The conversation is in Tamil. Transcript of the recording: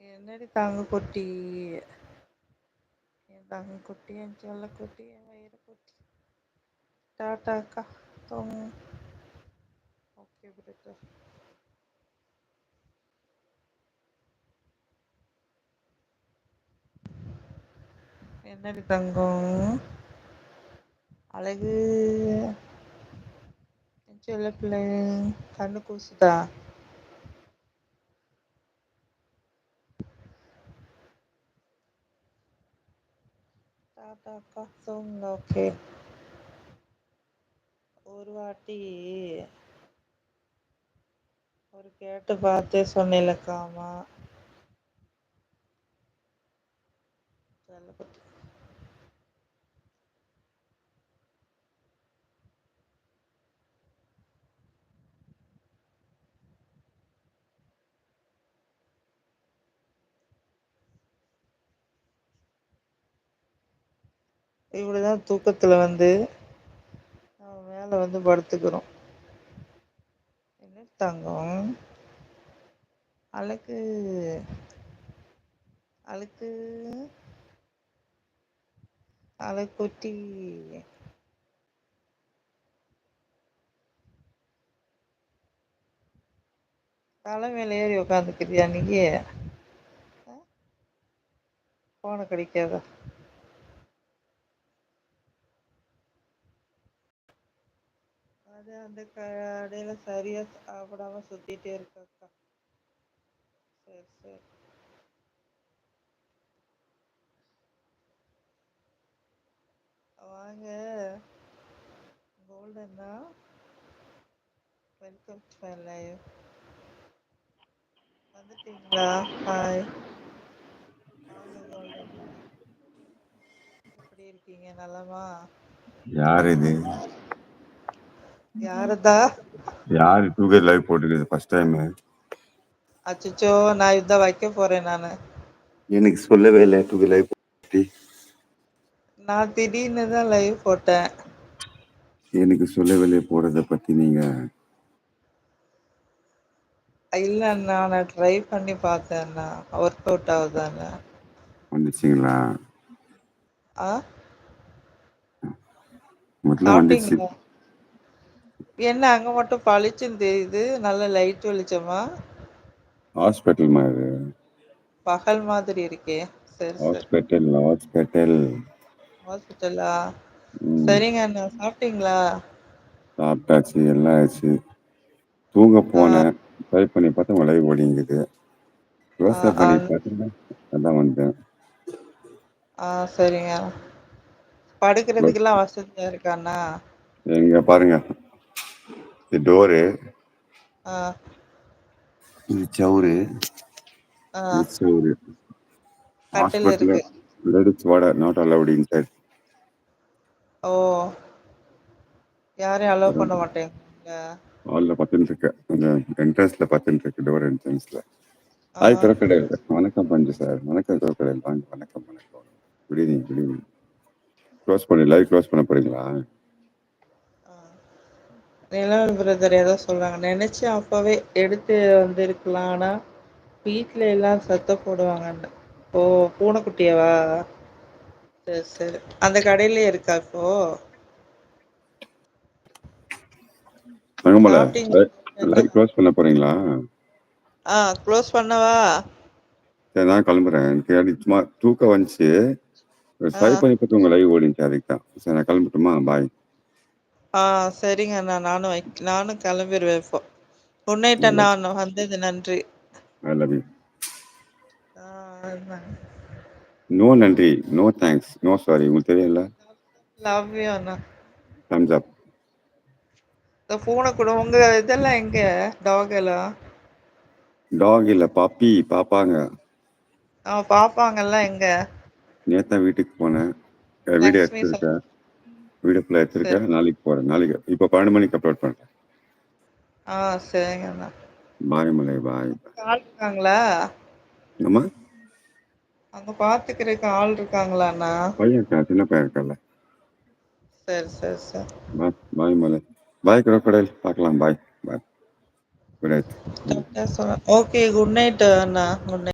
என்னடி தங்க குட்டி, என் தங்க குட்டி, என் செல்ல குட்டி, என் வயிறு குட்டி. டாட்டாக்கா, தூங்கு. Okay brother. என்னடி தங்கம், அழகு, என் செல்ல பிள்ளை, கண்ணு கூசுதா? டாட்டாக்கா, தூங்குங்க. ஓகே. ஒரு வாட்டி ஒரு கேட்டு பார்த்து சொன்னேலக்காமா. செல்லக்குட்டி, இப்படிதான் தூக்கத்துல வந்து அவன் மேல வந்து படுத்துக்கிறோம். என்ன தங்கம், அழகு, அழகு, அழகுட்டி. தலை மேல ஏறி உக்காந்துக்கிறியா நீயே? போன கிடைக்காதா? அது அந்த கடையில சரியா சாப்பிடாம சுத்திட்டே இருக்காக்கா. சரி சரி. வாங்க கோல்டன்னா, வெல்கம் டு மை லைவ். வந்துட்டீங்களா? ஹாய். வாங்க கோல்டன்னா, எப்படி இருக்கீங்க? நலமா? யார் இது? யாருதா? யாரு டூகே லைவ் போட்டுருக்குது ஃபர்ஸ்ட் டைம்? அச்சோ, நான் இதான் வைக்க போறேன் நானு. எனக்கு சொல்லவே இல்லை டூகே லைவ் போட்டு. நான் திடீர்னு தான் லைவ் போட்டேன். எனக்கு சொல்லவே இல்லை போடுறத பத்தி நீங்க. இல்ல அண்ணா, நான் ட்ரை பண்ணி பார்த்தேன்னா ஒர்க் அவுட் ஆகுதாண்ணா. வந்துச்சுங்களா? ஆ, முதல்ல வந்துச்சு. சாப்பிட்டீங்களா? என்ன அங்க மட்டும் பளிச்சுன்னு தெரியுது, நல்ல லைட் வெளிச்சமா? ஹாஸ்பிட்டல் மாதிரி. பகல் மாதிரி இருக்கே. சரி சரி. ஹாஸ்பிட்டல். ஹாஸ்பிட்டலா? சரிங்க அண்ணா, சாப்பிட்டீங்களா? சாப்பிட்டாச்சு, எல்லாம் ஆச்சு. தூங்க ஆ, போனேன், ட்ரை பண்ணி பார்த்தா உங்க லைவ் ஓடிங்குது. ஆ, யோசனை பண்ணி பார்த்தீங்கன்னா அதான் வந்தேன். சரிங்க. படுக்கிறதுக்கெல்லாம் வசதியா இருக்காண்ணா? எங்க பாருங்க, இது டோரு, ஆ, இது சவுரு, ஆ, இது சவுரு. கட்டில் ஹாஸ்பிட்டல் இருக்கு. Ladies ward not allowed inside. ஓ, யாரையும் அலோவ் பண்ண மாட்டேங்க. ஹாலில் பத்துன்னு இருக்கு, அந்த என்ட்ரன்ஸ்ல பத்துன்னு இருக்கு, டோர் என்ட்ரன்ஸ்ல. ஆ, ஹாய் திறக்கடையில், வணக்கம் பஞ்சு சார், வணக்கம் திறக்கடையில், வாங்க, வணக்கம் வணக்கம். Good evening, good evening. Close பண்ணி லைவ் க்ளோஸ் பண்ண போறீங்களா? நிலவல் பிரதர் ஏதோ சொல்றாங்க, நினைச்சு அப்பவே எடுத்து வந்திருக்கலாம். ஆனா வீட்டுல எல்லாம் சத்தம் போடுவாங்கன்னு. ஓ, பூனைக்குட்டியவா? சரி சரி. அந்த கடையிலே இருக்கா இப்போ? தங்கமலை, சாப்பிட்டீங்களா? லைவ் க்ளோஸ் பண்ண போறீங்களா? க்ளோஸ் பண்ணவா? சரி, நான் கிளம்புறேன். எனக்கு அது சும்மா தூக்கம் வந்துச்சு, ஆ, ட்ரை பண்ணி பார்த்து உங்க லைவ் ஓடிச்சு, அதுக்கு தான். சரி, நான் கிளம்பட்டுமா? பாய். சரிங்க அண்ணா, நானும் கிளம்பிடுவேன் இப்போ. குட் நைட் அண்ணா, வந்தது நன்றி. I love you. அதுதான். நோ நன்றி, நோ தேங்க்ஸ், நோ சாரி, உங்களுக்கு தெரியல. Love you Anna. தம்ஸ் அப். இந்த பூனை கூட உங்க இதெல்லாம் எங்க? டாக் எல்லாம்? டாக் இல்லை, பாப்பி, பாப்பாங்க. பாப்பாங்கெல்லாம் எங்க? நேத்தான் வீட்டுக்கு போனேன், வீடியோ லக்ஷ்மி எடுத்துருக்கேன், வீடியோ ஃபுல்லாக சரி. எடுத்துருக்கேன். நாளைக்கு போகிறேன், நாளைக்கு இப்போ 12 மணிக்கு அப்லோட் பண்ணுறேன். சரிங்க அண்ணா. பாய் மலை, பாய். ஆள் இருக்காங்களா? ஆமா, அங்க பாத்துக்கிறதுக்கு ஆள் இருக்காங்களா அண்ணா? பையன் இருக்கா, சின்ன பையன் இருக்கல. சரி சரி சரி. பாய், பாய் மலை, பாய் crocodile, பார்க்கலாம், bye bye. Good night. Okay, good night அண்ணா. Good night.